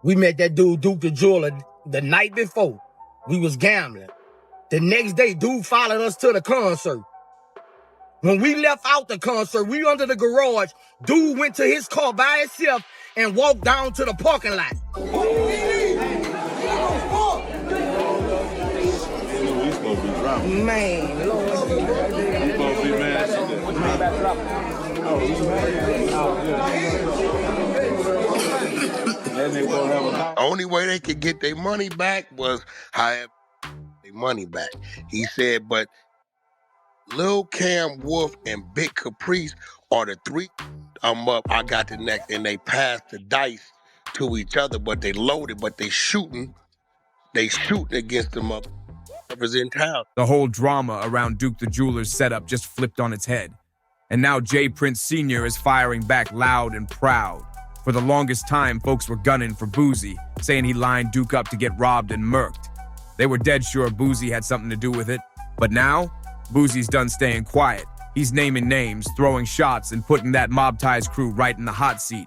We met that dude, Duke the Jeweler, the night before. We was gambling. The next day, dude followed us to the concert. When we left out the concert, we under the garage. Dude went to his car by himself and walked down to the parking lot. Man, Lord. You supposed to be mad. Only way they could get their money back was however their money back. He said, but Lil Cam Wolf and Big Caprice are the three. I'm up, I got the next, and they passed the dice to each other, but they loaded, but they shooting against them up in town. The whole drama around Duke the Jeweler's setup just flipped on its head. And now J. Prince Sr. is firing back loud and proud. For the longest time, folks were gunning for Boosie, saying he lined Duke up to get robbed and murked. They were dead sure Boosie had something to do with it. But now, Boosie's done staying quiet. He's naming names, throwing shots, and putting that Mob Ties crew right in the hot seat.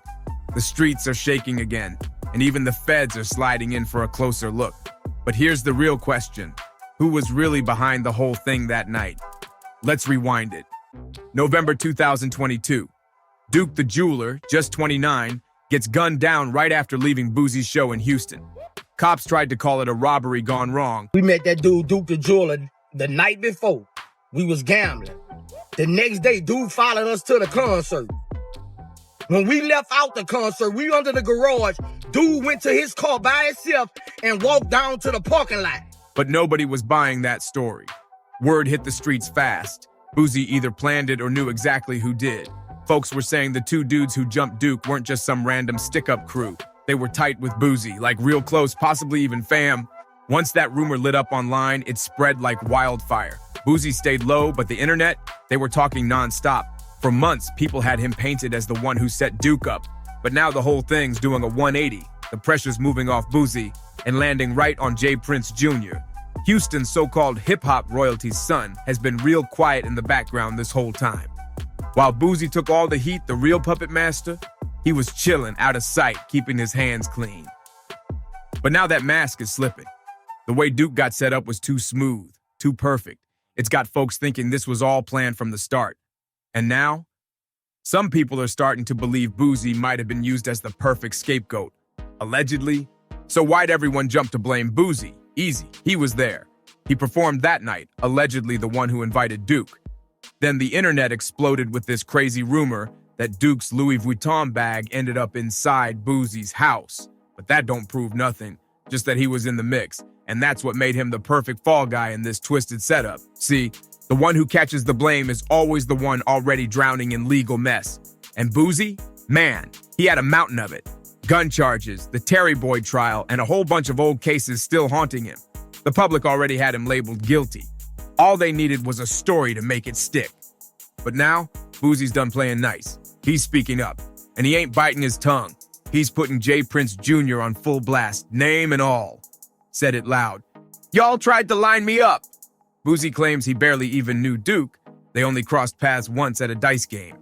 The streets are shaking again, and even the feds are sliding in for a closer look. But here's the real question. Who was really behind the whole thing that night? Let's rewind it. November 2022. Duke the Jeweler, just 29, gets gunned down right after leaving Boosie's show in Houston. Cops tried to call it a robbery gone wrong. We met that dude, Duke the Jeweler, the night before. We was gambling. The next day, dude followed us to the concert. When we left out the concert, we under the garage. Dude went to his car by himself and walked down to the parking lot. But nobody was buying that story. Word hit the streets fast. Boosie either planned it or knew exactly who did. Folks were saying the two dudes who jumped Duke weren't just some random stick-up crew. They were tight with Boosie, like real close, possibly even fam. Once that rumor lit up online, it spread like wildfire. Boosie stayed low, but the internet, they were talking nonstop. For months, people had him painted as the one who set Duke up. But now the whole thing's doing a 180. The pressure's moving off Boosie and landing right on J. Prince Jr. Houston's so-called hip-hop royalty's son has been real quiet in the background this whole time. While Boosie took all the heat, the real puppet master, he was chilling out of sight, keeping his hands clean. But now that mask is slipping. The way Duke got set up was too smooth, too perfect. It's got folks thinking this was all planned from the start. And now, some people are starting to believe Boosie might have been used as the perfect scapegoat. Allegedly. So why'd everyone jump to blame Boosie? Easy, he was there. He performed that night, allegedly the one who invited Duke. Then the internet exploded with this crazy rumor that Duke's Louis Vuitton bag ended up inside Boosie's house. But that don't prove nothing, just that he was in the mix. And that's what made him the perfect fall guy in this twisted setup. See, the one who catches the blame is always the one already drowning in legal mess. And Boosie, man, he had a mountain of it. Gun charges, the Terry Boyd trial, and a whole bunch of old cases still haunting him. The public already had him labeled guilty. All they needed was a story to make it stick. But now, Boosie's done playing nice. He's speaking up, and he ain't biting his tongue. He's putting J. Prince Jr. on full blast, name and all. Said it loud. Y'all tried to line me up. Boosie claims he barely even knew Duke. They only crossed paths once at a dice game.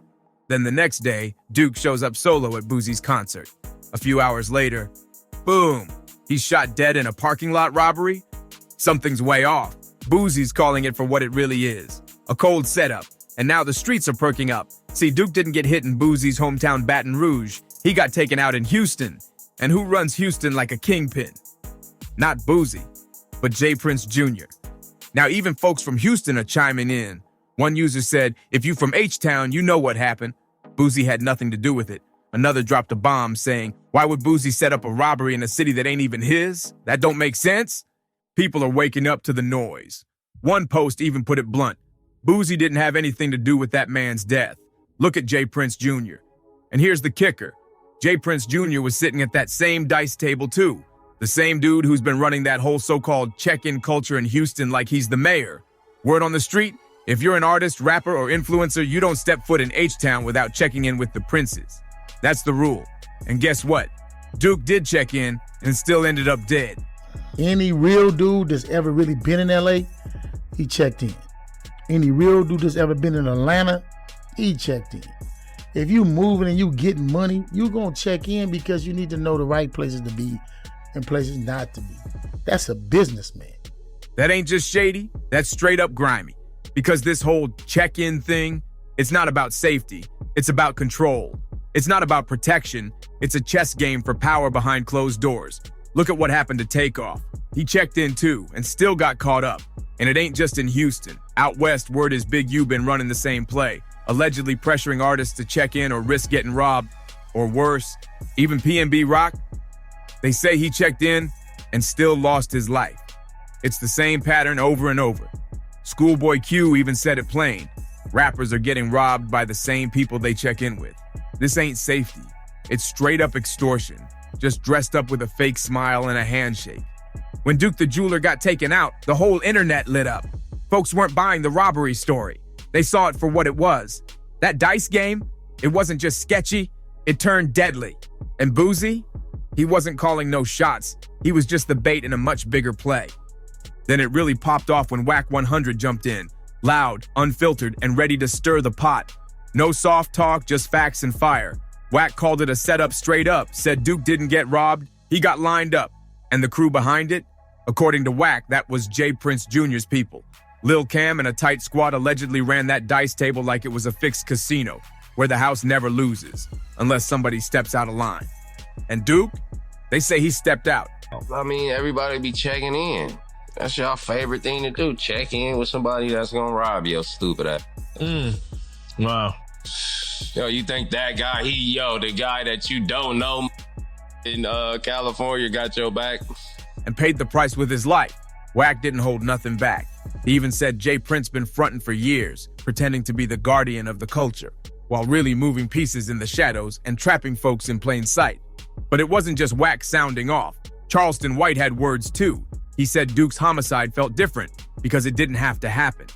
Then the next day, Duke shows up solo at Boosie's concert. A few hours later, boom, he's shot dead in a parking lot robbery? Something's way off. Boosie's calling it for what it really is. A cold setup. And now the streets are perking up. See, Duke didn't get hit in Boosie's hometown Baton Rouge. He got taken out in Houston. And who runs Houston like a kingpin? Not Boosie, but J. Prince Jr. Now even folks from Houston are chiming in. One user said, if you from H-Town, you know what happened. Boosie had nothing to do with it. Another dropped a bomb saying, why would Boosie set up a robbery in a city that ain't even his? That don't make sense? People are waking up to the noise. One post even put it blunt. Boosie didn't have anything to do with that man's death. Look at J. Prince Jr. And here's the kicker. J. Prince Jr. was sitting at that same dice table too. The same dude who's been running that whole so-called check-in culture in Houston like he's the mayor. Word on the street, if you're an artist, rapper, or influencer, you don't step foot in H-Town without checking in with the princes. That's the rule. And guess what? Duke did check in and still ended up dead. Any real dude that's ever really been in LA, he checked in. Any real dude that's ever been in Atlanta, he checked in. If you moving and you getting money, you gonna check in because you need to know the right places to be and places not to be. That's a businessman. That ain't just shady, that's straight up grimy. Because this whole check-in thing, it's not about safety, it's about control. It's not about protection, it's a chess game for power behind closed doors. Look at what happened to Takeoff. He checked in too and still got caught up. And it ain't just in Houston. Out west, word is Big U been running the same play, allegedly pressuring artists to check in or risk getting robbed. Or worse, even PNB Rock, they say he checked in and still lost his life. It's the same pattern over and over. Schoolboy Q even said it plain. Rappers are getting robbed by the same people they check in with. This ain't safety. It's straight up extortion, just dressed up with a fake smile and a handshake. When Duke the Jeweler got taken out, the whole internet lit up. Folks weren't buying the robbery story. They saw it for what it was. That dice game, it wasn't just sketchy, it turned deadly. And Boosie, he wasn't calling no shots. He was just the bait in a much bigger play. Then it really popped off when Whack 100 jumped in, loud, unfiltered, and ready to stir the pot. No soft talk, just facts and fire. Whack called it a setup straight up, said Duke didn't get robbed, he got lined up. And the crew behind it? According to Whack, that was J. Prince Jr.'s people. Lil Cam and a tight squad allegedly ran that dice table like it was a fixed casino, where the house never loses, unless somebody steps out of line. And Duke? They say he stepped out. I mean, everybody be checking in. That's y'all favorite thing to do. Check in with somebody that's gonna rob your stupid ass. Wow. Yo, you think that guy, the guy that you don't know in California got your back? And paid the price with his life. Whack didn't hold nothing back. He even said J. Prince been fronting for years, pretending to be the guardian of the culture, while really moving pieces in the shadows and trapping folks in plain sight. But it wasn't just Whack sounding off. Charleston White had words too. He said Duke's homicide felt different because it didn't have to happen.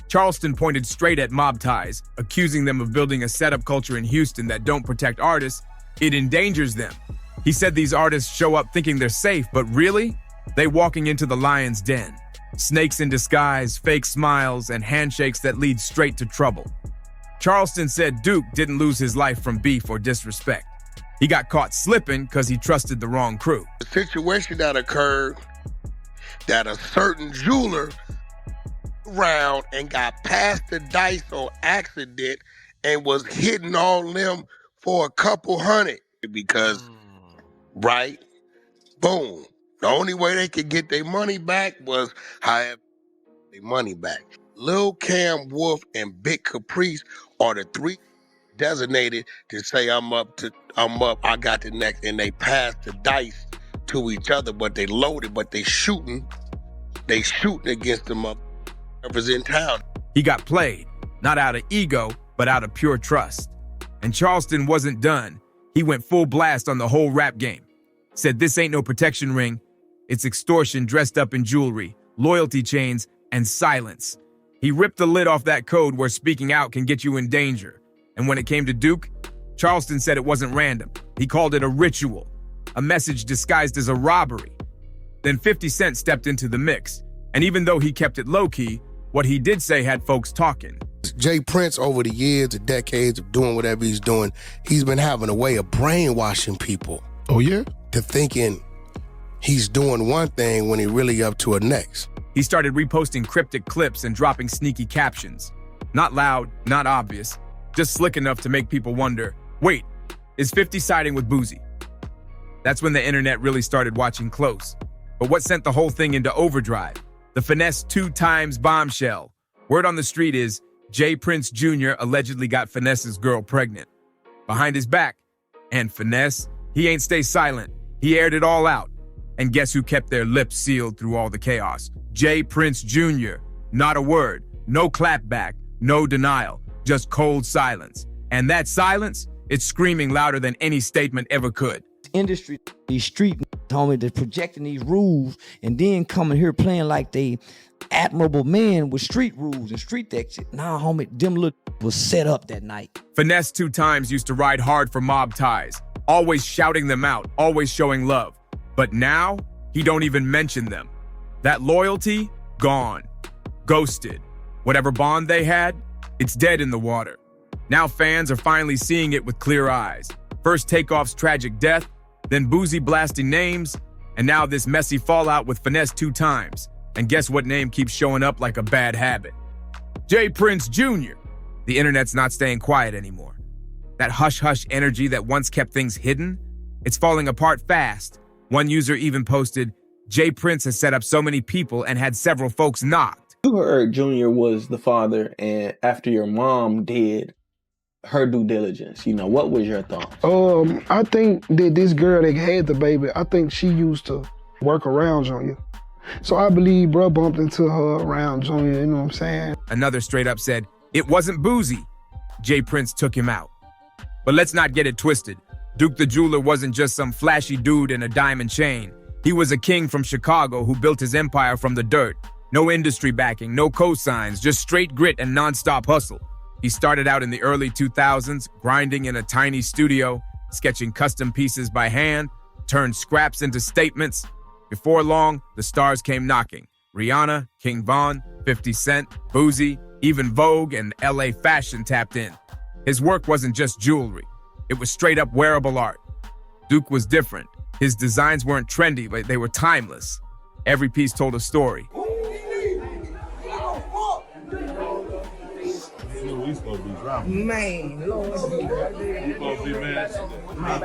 Charleston pointed straight at mob ties, accusing them of building a setup culture in Houston that don't protect artists. It endangers them. He said these artists show up thinking they're safe, but really, they walking into the lion's den. Snakes in disguise, fake smiles, and handshakes that lead straight to trouble. Charleston said Duke didn't lose his life from beef or disrespect. He got caught slipping because he trusted the wrong crew. The situation that occurred, that a certain jeweler around and got past the dice on accident and was hitting all them for a couple hundred because, right, boom. The only way they could get their money back was however their money back. Lil Cam Wolf and Big Caprice are the three designated to say I'm up, I got the next, and they pass the dice to each other, but they loaded, but they shooting against them up whoever's in town. He got played, not out of ego, but out of pure trust. And Charleston wasn't done. He went full blast on the whole rap game. Said this ain't no protection ring. It's extortion dressed up in jewelry, loyalty chains, and silence. He ripped the lid off that code where speaking out can get you in danger. And when it came to Duke, Charleston said it wasn't random. He called it a ritual, a message disguised as a robbery. Then 50 Cent stepped into the mix. And even though he kept it low-key, what he did say had folks talking. J. Prince, over the years, the decades of doing whatever he's doing, he's been having a way of brainwashing people. Oh, yeah? To thinking he's doing one thing when he really up to a next. He started reposting cryptic clips and dropping sneaky captions. Not loud, not obvious, just slick enough to make people wonder, wait, is 50 siding with Boosie? That's when the internet really started watching close. But what sent the whole thing into overdrive? The Finesse 2x bombshell. Word on the street is J. Prince Jr. allegedly got Finesse's girl pregnant. Behind his back. And Finesse, he ain't stay silent. He aired it all out. And guess who kept their lips sealed through all the chaos? J. Prince Jr. Not a word, no clapback, no denial, just cold silence. And that silence, it's screaming louder than any statement ever could. Industry, these street homie, that's projecting these rules and then coming here playing like they admirable men with street rules and street that shit. Nah, homie, them little was set up that night. Finesse 2x used to ride hard for mob ties, always shouting them out, always showing love. But now, he don't even mention them. That loyalty, gone. Ghosted. Whatever bond they had, it's dead in the water. Now fans are finally seeing it with clear eyes. First Takeoff's tragic death, then Boosie blasting names, and now this messy fallout with Finesse 2 times. And guess what name keeps showing up like a bad habit? J. Prince Jr. The internet's not staying quiet anymore. That hush-hush energy that once kept things hidden, it's falling apart fast. One user even posted, J. Prince has set up so many people and had several folks knocked. You heard Junior was the father, and after your mom did her due diligence, what was your thought? I think that this girl that had the baby, I think she used to work around Junior. So I believe bro bumped into her around Junior, you know what I'm saying? Another straight up said, it wasn't Boosie. J. Prince took him out. But let's not get it twisted. Duke the Jeweler wasn't just some flashy dude in a diamond chain. He was a king from Chicago who built his empire from the dirt. No industry backing, no cosigns, just straight grit and nonstop hustle. He started out in the early 2000s, grinding in a tiny studio, sketching custom pieces by hand, turned scraps into statements. Before long, the stars came knocking. Rihanna, King Von, 50 Cent, Boosie, even Vogue and LA Fashion tapped in. His work wasn't just jewelry. It was straight up wearable art. Duke was different. His designs weren't trendy, but they were timeless. Every piece told a story. Man, Lord. You supposed to be mad.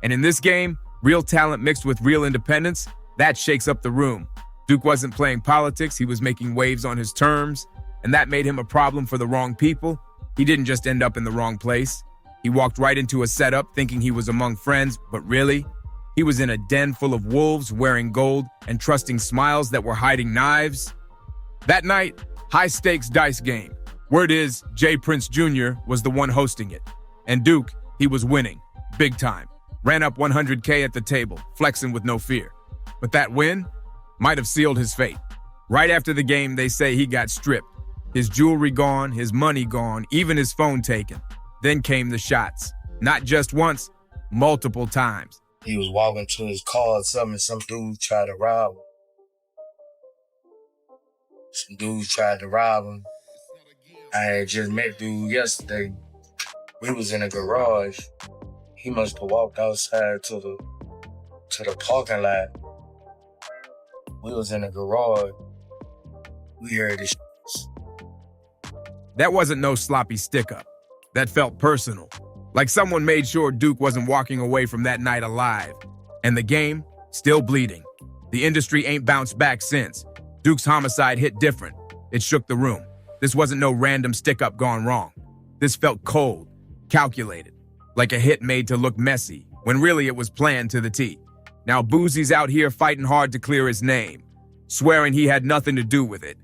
And in this game, real talent mixed with real independence, that shakes up the room. Duke wasn't playing politics, he was making waves on his terms, and that made him a problem for the wrong people. He didn't just end up in the wrong place. He walked right into a setup thinking he was among friends, but really, he was in a den full of wolves wearing gold and trusting smiles that were hiding knives. That night, high-stakes dice game. Word is, J. Prince Jr. was the one hosting it. And Duke, he was winning, big time. Ran up 100K at the table, flexing with no fear. But that win might have sealed his fate. Right after the game, they say he got stripped. His jewelry gone, his money gone, even his phone taken. Then came the shots. Not just once, multiple times. He was walking to his car or something, and some dude tried to rob him. I had just met dude yesterday. We was in a garage. He must have walked outside to the parking lot. We was in a garage. We heard this. That wasn't no sloppy stick-up. That felt personal. Like someone made sure Duke wasn't walking away from that night alive. And the game, still bleeding. The industry ain't bounced back since. Duke's homicide hit different. It shook the room. This wasn't no random stick-up gone wrong. This felt cold, calculated, like a hit made to look messy, when really it was planned to the T. Now Boosie's out here fighting hard to clear his name, swearing he had nothing to do with it.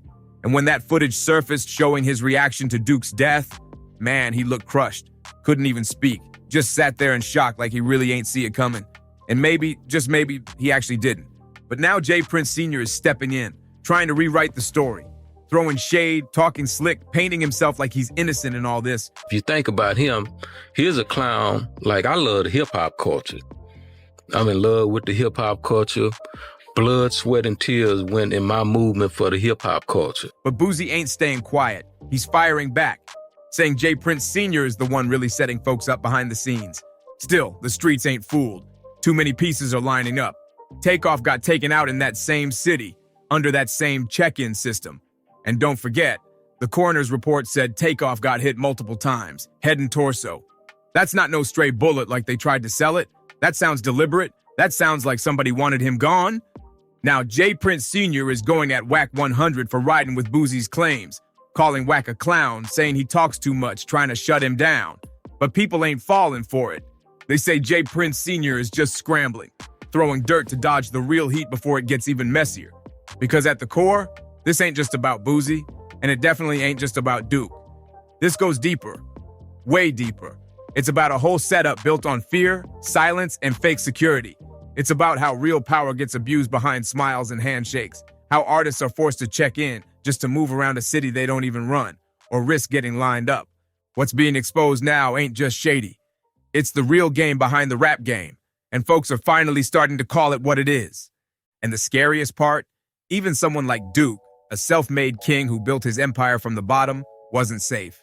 And when that footage surfaced showing his reaction to Duke's death, man, he looked crushed. Couldn't even speak. Just sat there in shock like he really ain't see it coming. And maybe, just maybe, he actually didn't. But now J. Prince Sr. is stepping in, trying to rewrite the story. Throwing shade, talking slick, painting himself like he's innocent in all this. If you think about him, he's a clown. Like, I love the hip-hop culture. I'm in love with the hip-hop culture. Blood, sweat, and tears went in my movement for the hip-hop culture. But Boosie ain't staying quiet. He's firing back, saying J. Prince Sr. is the one really setting folks up behind the scenes. Still, the streets ain't fooled. Too many pieces are lining up. Takeoff got taken out in that same city, under that same check-in system. And don't forget, the coroner's report said Takeoff got hit multiple times, head and torso. That's not no stray bullet like they tried to sell it. That sounds deliberate. That sounds like somebody wanted him gone. Now, J. Prince Sr. is going at Whack 100 for riding with Boosie's claims, calling Whack a clown, saying he talks too much, trying to shut him down. But people ain't falling for it. They say J. Prince Sr. is just scrambling, throwing dirt to dodge the real heat before it gets even messier. Because at the core, this ain't just about Boosie, and it definitely ain't just about Duke. This goes deeper, way deeper. It's about a whole setup built on fear, silence, and fake security. It's about how real power gets abused behind smiles and handshakes, how artists are forced to check in just to move around a city they don't even run, or risk getting lined up. What's being exposed now ain't just shady. It's the real game behind the rap game, and folks are finally starting to call it what it is. And the scariest part, Even someone like Duke, a self-made king who built his empire from the bottom, wasn't safe.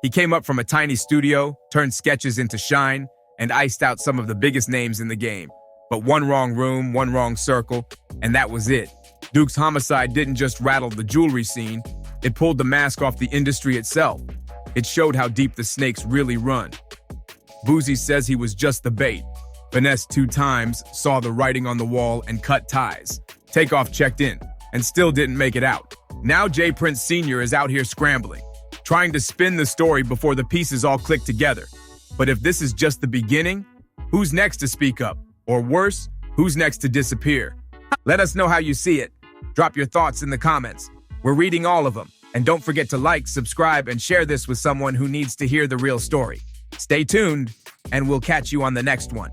He came up from a tiny studio, turned sketches into shine, and iced out some of the biggest names in the game. But one wrong room, one wrong circle, and that was it. Duke's homicide didn't just rattle the jewelry scene, it pulled the mask off the industry itself. It showed how deep the snakes really run. Boosie says he was just the bait. Finessed 2 times, saw the writing on the wall, and cut ties. Takeoff checked in, and still didn't make it out. Now J. Prince Sr. is out here scrambling, trying to spin the story before the pieces all click together. But if this is just the beginning, who's next to speak up? Or worse, who's next to disappear? Let us know how you see it. Drop your thoughts in the comments. We're reading all of them. And don't forget to like, subscribe, and share this with someone who needs to hear the real story. Stay tuned, and we'll catch you on the next one.